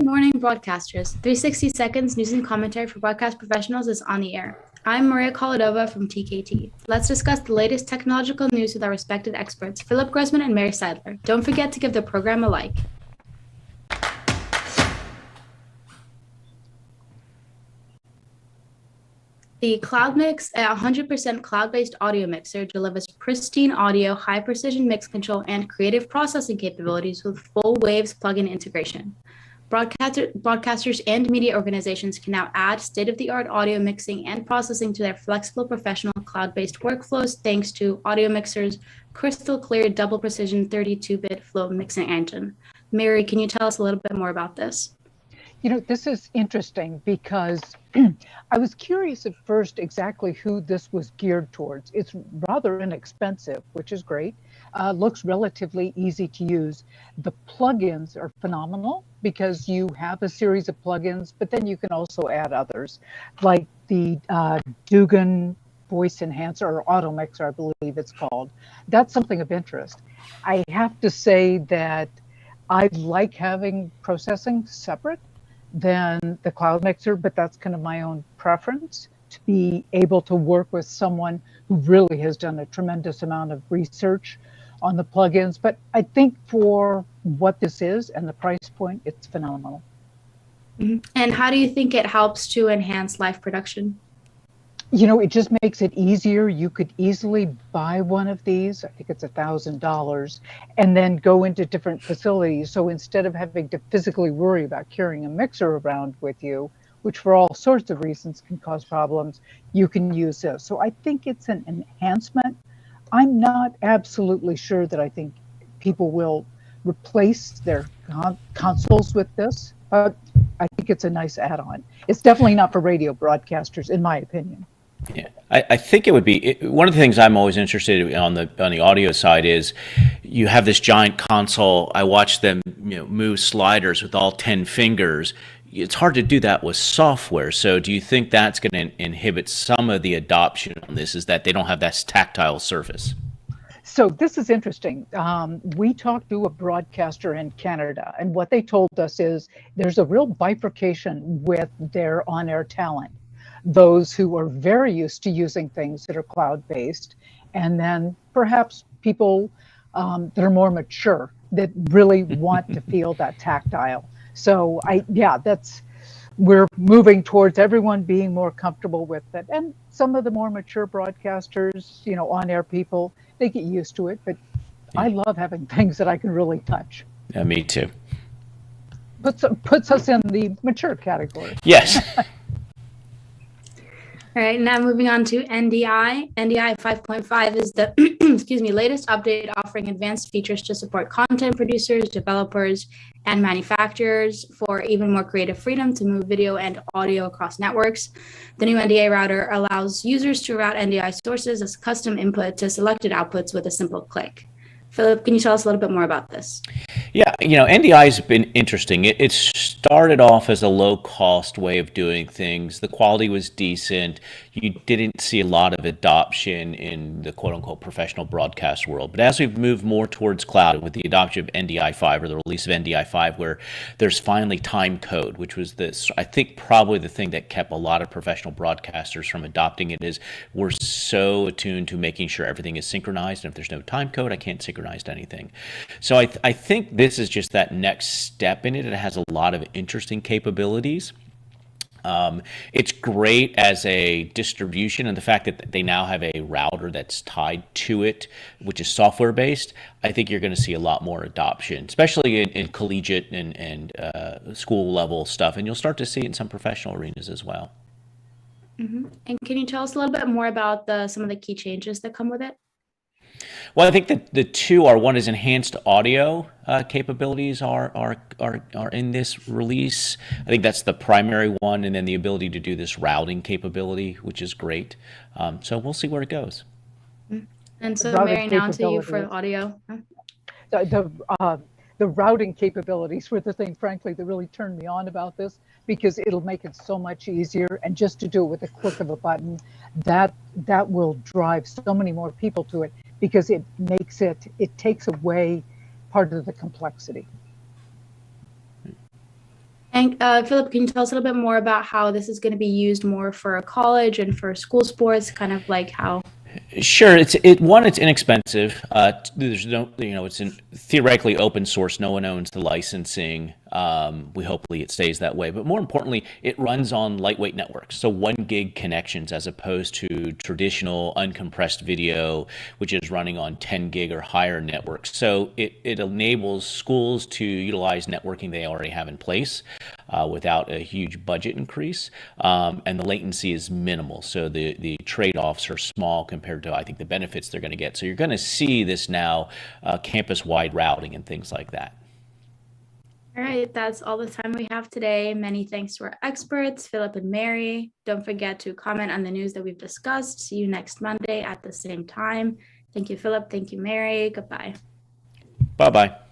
Good morning, broadcasters. 360 Seconds News and Commentary for Broadcast Professionals is on the air. I'm Maria Kholodova from TKT. Let's discuss the latest technological news with our respected experts, Philip Grossman and Ann Seidler. Don't forget to give the program a like. The Cloud Mix, a 100% cloud-based audio mixer, delivers pristine audio, high-precision mix control, and creative processing capabilities with full Waves plugin integration. Broadcasters and media organizations can now add state-of-the-art audio mixing and processing to their flexible professional cloud-based workflows thanks to Audio Mixer's crystal clear double precision 32-bit flow mixing engine. Mary, can you tell us a little bit more about this? You know, this is interesting because I was curious at first exactly who this was geared towards. It's rather inexpensive, which is great. Looks relatively easy to use. The plugins are phenomenal because you have a series of plugins, but then you can also add others, like the Dugan voice enhancer or auto mixer, I believe it's called. That's something of interest. I have to say that I like having processing separate than the cloud mixer, but that's kind of my own preference to be able to work with someone who really has done a tremendous amount of research on the plugins. But I think for what this is and the price point, it's phenomenal. Mm-hmm. And how do you think it helps to enhance live production? You know, it just makes it easier. You could easily buy one of these, I think it's $1,000, and then go into different facilities. So instead of having to physically worry about carrying a mixer around with you, which for all sorts of reasons can cause problems, you can use this. So I think it's an enhancement. I'm not absolutely sure that I think people will replace their consoles with this, but I think it's a nice add-on. It's definitely not for radio broadcasters, in my opinion. Yeah, I think it would be one of the things I'm always interested in on the audio side is you have this giant console. I watch them move sliders with all 10 fingers. It's hard to do that with software. So do you think that's going to inhibit some of the adoption on this, is that they don't have that tactile surface? So this is interesting. We talked to a broadcaster in Canada, and what they told us is there's a real bifurcation with their on-air talent. Those who are very used to using things that are cloud-based, and then perhaps people that are more mature that really want to feel that tactile. So we're moving towards everyone being more comfortable with it. And some of the more mature broadcasters, on-air people, they get used to it. But I love having things that I can really touch. Yeah, me too. Puts us in the mature category. Yes. All right, now moving on to NDI. NDI 5.5 is the latest update offering advanced features to support content producers, developers, and manufacturers for even more creative freedom to move video and audio across networks. The new NDI router allows users to route NDI sources as custom input to selected outputs with a simple click. Philip, can you tell us a little bit more about this? Yeah, NDI has been interesting. It started off as a low-cost way of doing things. The quality was decent. You didn't see a lot of adoption in the quote-unquote professional broadcast world. But as we've moved more towards cloud, with the adoption of NDI 5 or the release of NDI 5, where there's finally time code, which was this, I think probably the thing that kept a lot of professional broadcasters from adopting it, is we're so attuned to making sure everything is synchronized. And if there's no time code, I can't synchronize anything. So I think this is just that next step in it. It has a lot of interesting capabilities. It's great as a distribution, and the fact that they now have a router that's tied to it, which is software based. I think you're going to see a lot more adoption, especially in collegiate and school level stuff, and you'll start to see it in some professional arenas as well. Mm-hmm. And can you tell us a little bit more about some of the key changes that come with it? Well, I think that the two are, one is enhanced audio capabilities are in this release. I think that's the primary one, and then the ability to do this routing capability, which is great. So we'll see where it goes. And so, Mary, now to you for audio. The routing capabilities were the thing, frankly, that really turned me on about this, because it'll make it so much easier. And just to do it with a click of a button, that will drive so many more people to it, because it takes away part of the complexity. And Philip, can you tell us a little bit more about how this is going to be used more for college and for school sports, kind of like how? Sure. It's inexpensive. There's no, it's theoretically open source. No one owns the licensing. We hopefully it stays that way. But more importantly, it runs on lightweight networks. So 1 gig connections as opposed to traditional uncompressed video, which is running on 10 gig or higher networks. So it enables schools to utilize networking they already have in place without a huge budget increase. And the latency is minimal. So the trade-offs are small compared to, I think, the benefits they're going to get. So you're going to see this now campus-wide routing and things like that. All right, that's all the time we have today. Many thanks to our experts, Philip and Mary. Don't forget to comment on the news that we've discussed. See you next Monday at the same time. Thank you, Philip. Thank you, Mary. Goodbye. Bye-bye.